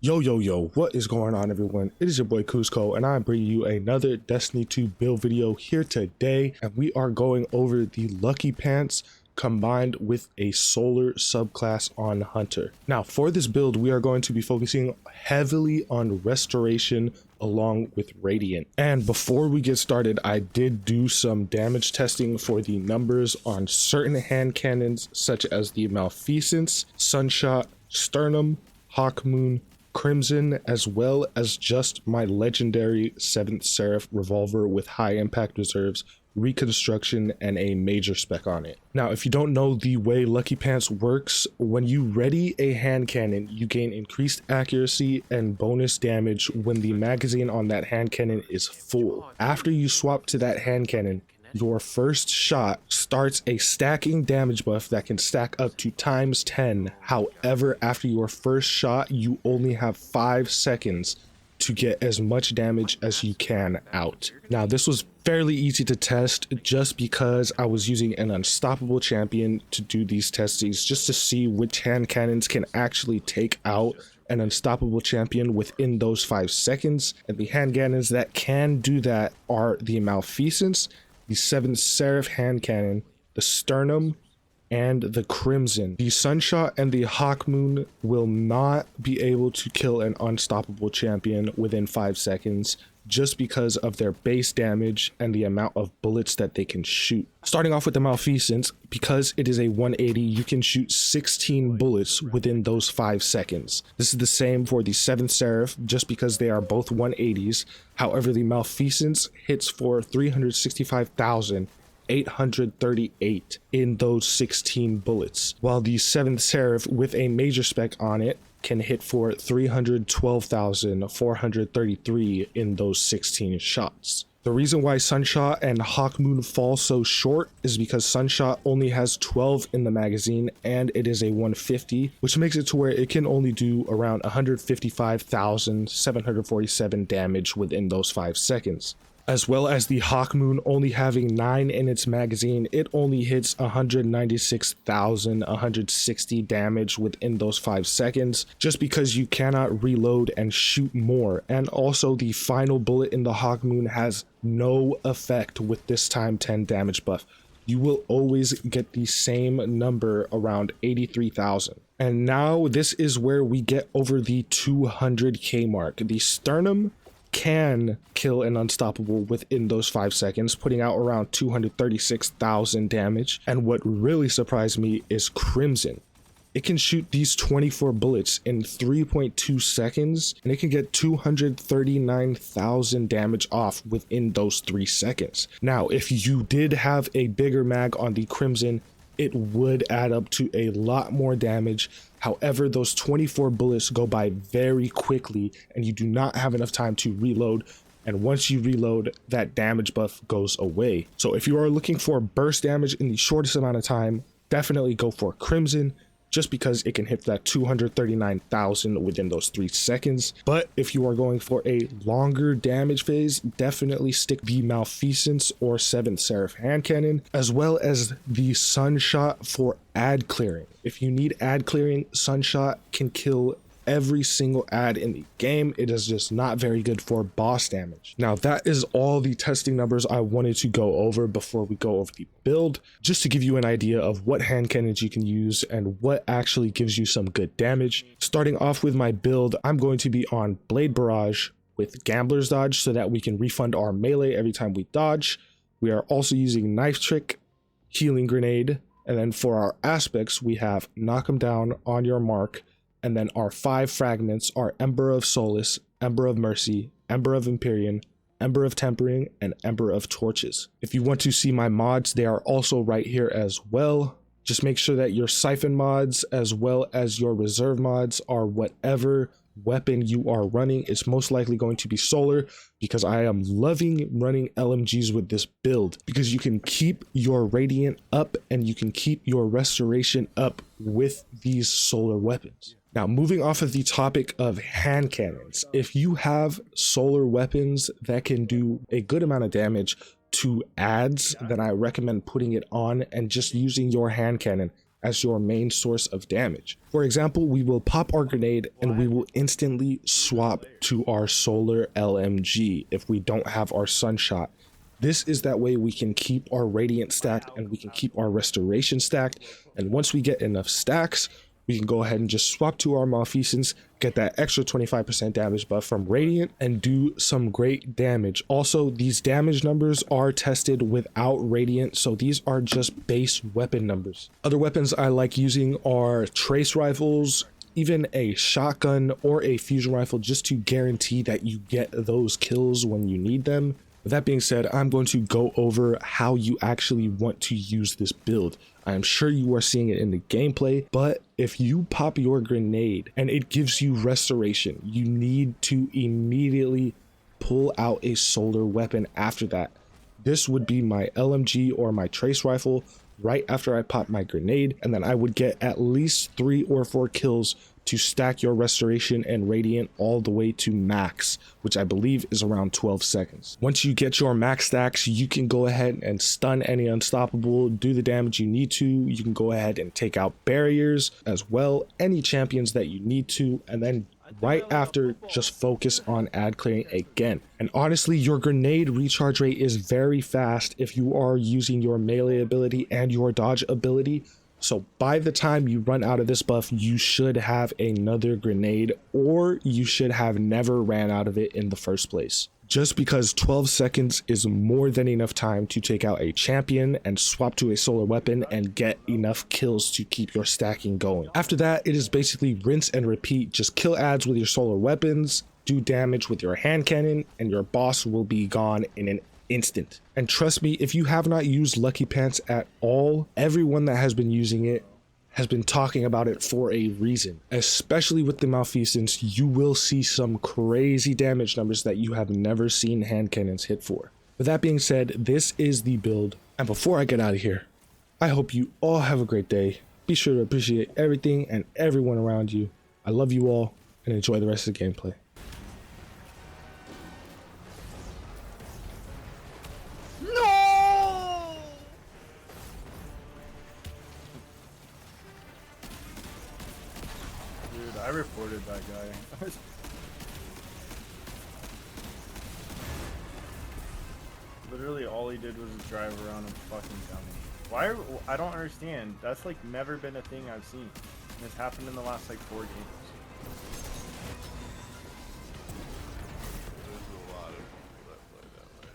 Yo, what is going on, everyone? It is your boy Coozco, and I'm bringing you another Destiny 2 build video here today, and we are going over the Lucky Pants combined with a solar subclass on Hunter. Now, for this build, we are going to be focusing heavily on restoration along with Radiant. And before we get started, I did do some damage testing for the numbers on certain hand cannons, such as the Malfeasance, Sunshot, Sternum, Hawkmoon, Crimson, as well as just my legendary 7th Seraph revolver with high impact reserves, reconstruction, and a major spec on it. Now, if you don't know the way Lucky Pants works, when you ready a hand cannon, you gain increased accuracy and bonus damage when the magazine on that hand cannon is full. After you swap to that hand cannon, your first shot starts a stacking damage buff that can stack up to ×10. However, after your first shot, you only have 5 seconds to get as much damage as you can out. Now, this was fairly easy to test just because I was using an unstoppable champion to do these testings, just to see which hand cannons can actually take out an unstoppable champion within those 5 seconds. And the hand cannons that can do that are the Malfeasance, the 7th Seraph hand cannon, the Sternum, and the Crimson. The Sunshot and the Hawkmoon will not be able to kill an unstoppable champion within 5 seconds just because of their base damage and the amount of bullets that they can shoot. Starting off with the Malfeasance, because it is a 180, you can shoot 16 bullets within those 5 seconds. This is the same for the 7th Seraph, just because they are both 180s. However, the Malfeasance hits for 365,838 in those 16 bullets, while the 7th Seraph with a major spec on it can hit for 312,433 in those 16 shots. The reason why Sunshot and Hawkmoon fall so short is because Sunshot only has 12 in the magazine and it is a 150, which makes it to where it can only do around 155,747 damage within those 5 seconds. As well as the Hawkmoon only having 9 in its magazine, it only hits 196,160 damage within those 5 seconds, just because you cannot reload and shoot more. And also, the final bullet in the Hawkmoon has no effect with this time 10 damage buff. You will always get the same number, around 83,000. And now this is where we get over the 200k mark. The Sternum can kill an unstoppable within those 5 seconds, putting out around 236,000 damage. And what really surprised me is Crimson. It can shoot these 24 bullets in 3.2 seconds, and it can get 239,000 damage off within those 3 seconds. Now, if you did have a bigger mag on the Crimson, it would add up to a lot more damage. However, those 24 bullets go by very quickly and you do not have enough time to reload. And once you reload, that damage buff goes away. So if you are looking for burst damage in the shortest amount of time, definitely go for Crimson, just because it can hit that 239,000 within those 3 seconds. But if you are going for a longer damage phase, definitely stick the Malfeasance or 7th Seraph hand cannon, as well as the Sunshot for ad clearing. If you need ad clearing, Sunshot can kill every single ad in the game. It is just not very good for boss damage. Now, that is all the testing numbers I wanted to go over before we go over the build, just to give you an idea of what hand cannons you can use and what actually gives you some good damage. Starting off with my build, I'm going to be on Blade Barrage with Gambler's Dodge so that we can refund our melee every time we dodge. We are also using Knife Trick, Healing Grenade, and then for our aspects, we have Knock 'em Down, On Your Mark, and then our 5 fragments are Ember of Solace, Ember of Mercy, Ember of Empyrean, Ember of Tempering, and Ember of Torches. If you want to see my mods, they are also right here as well. Just make sure that your Siphon mods as well as your reserve mods are whatever weapon you are running. It's most likely going to be solar, because I am loving running LMGs with this build, because you can keep your Radiant up and you can keep your restoration up with these solar weapons. Now, moving off of the topic of hand cannons, if you have solar weapons that can do a good amount of damage to ads, then I recommend putting it on and just using your hand cannon as your main source of damage. For example, we will pop our grenade and we will instantly swap to our solar LMG if we don't have our sunshot. This is that way we can keep our radiant stacked and we can keep our restoration stacked. And once we get enough stacks, we can go ahead and just swap to our Malfeasance, get that extra 25% damage buff from Radiant, and do some great damage. Also, these damage numbers are tested without Radiant, so these are just base weapon numbers. Other weapons I like using are trace rifles, even a shotgun or a fusion rifle, just to guarantee that you get those kills when you need them. With that being said, I'm going to go over how you actually want to use this build. I am sure you are seeing it in the gameplay, but if you pop your grenade and it gives you restoration, you need to immediately pull out a solar weapon after that. This would be my LMG or my trace rifle right after I pop my grenade, and then I would get at least 3 or 4 kills to stack your restoration and radiant all the way to max, which I believe is around 12 seconds. Once you get your max stacks, you can go ahead and stun any unstoppable, do the damage you need to. You can go ahead and take out barriers as well, any champions that you need to, and then right after, just focus on ad clearing again. And honestly, your grenade recharge rate is very fast if you are using your melee ability and your dodge ability. So by the time you run out of this buff, you should have another grenade, or you should have never ran out of it in the first place. Just because 12 seconds is more than enough time to take out a champion and swap to a solar weapon and get enough kills to keep your stacking going. After that, it is basically rinse and repeat. Just kill ads with your solar weapons, do damage with your hand cannon, and your boss will be gone in an instant. And trust me, if you have not used Lucky Pants at all, everyone that has been using it has been talking about it for a reason. Especially with the Malfeasance, you will see some crazy damage numbers that you have never seen hand cannons hit for. With that being said, this is the build, and before I get out of here, I hope you all have a great day. Be sure to appreciate everything and everyone around you. I love you all, and enjoy the rest of the gameplay. I reported that guy. Literally all he did was drive around and fucking tell me. Why? I don't understand. That's like never been a thing I've seen. And it's happened in the last like 4 games. There's a lot of people that play that way.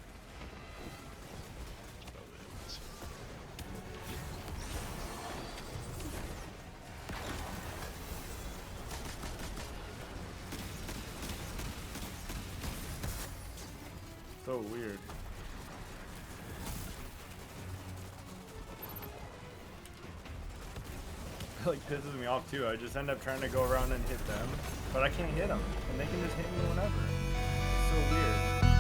So weird. It like pisses me off too. I just end up trying to go around and hit them, but I can't hit them, and they can just hit me whenever. It's so weird.